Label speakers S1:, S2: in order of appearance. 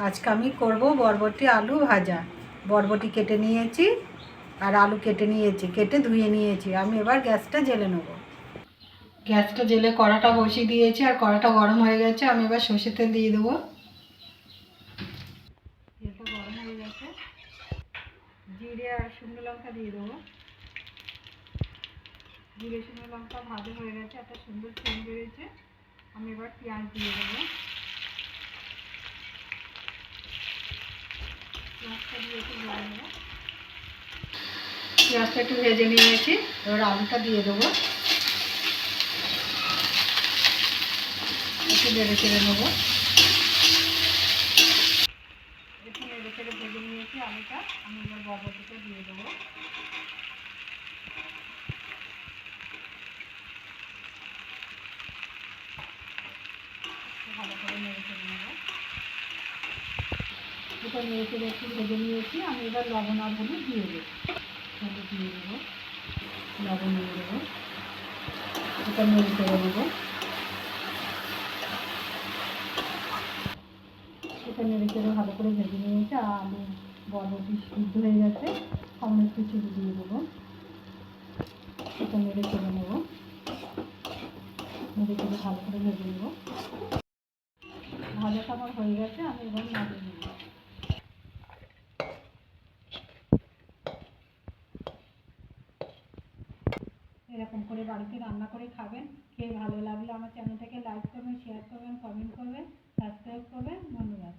S1: আজকে আমি করব বরবটি আলু ভাজা। বরবটি কেটে নিয়েছি আর আলু কেটে নিয়েছি, কেটে ধুয়ে নিয়েছি। আমি এবার গ্যাসটা জ্বেলে নেব। গ্যাসটা জ্বেলে কড়াটা বসিয়ে দিয়েছি আর কড়াটা গরম হয়ে গেছে। আমি এবার সর্ষের তেল দিয়ে দেবো। তেলটা গরম হয়ে গেছে, জিরে আর শুকনো লঙ্কা দিয়ে দেবো। জিরে শুকনো লঙ্কা ভাজা হয়ে গেছে, একটা সুন্দর সেন্ট বেরিয়েছে। আমি এবার পেঁয়াজ দিয়ে দেবো। পেঁয়াজটা দিয়ে একটু ভেজে নেবো। পেঁয়াজটা একটু ভেজে নিয়েছি, এবার আলুটা দিয়ে দেবো। একটু নেড়ে চেড়ে নেবো। একটু নেড়ে চেড়ে ভেজে নিয়েছি আলুটা। আমি এবার বরবটিটা দিয়ে দেবো। ভালো করে নেড়ে চেড়ে নেবো। এটা নেড়ে চেড়ে একটু ভেজে নিয়েছি। আমি এবার লবণ আর হলুদ দিয়ে দেবো। হলুদ দিয়ে দেবো, লবণ দিয়ে দেবো। এটা নেড়ে চেড়ে নেবো। এটা নেড়ে চেড়ে ভালো করে ভেজে নিয়েছি আর আলু বরবটি সিদ্ধ হয়ে গেছে। সামনে একটু চিনি দিয়ে দেবো। এটা নেড়ে চেড়ে নেবো। নেড়ে চেড়ে ভালো করে ভেজে নেবো। ভাজাটা আমার হয়ে গেছে, আমি এবার নামিয়ে নেব। এরকম করে বাড়িতে রান্না করে খাবেন। খেয়ে ভালো লাগলে আমার চ্যানেলটাকে লাইক করবেন, শেয়ার করবেন, কমেন্ট করবেন, সাবস্ক্রাইব করবেন। ধন্যবাদ।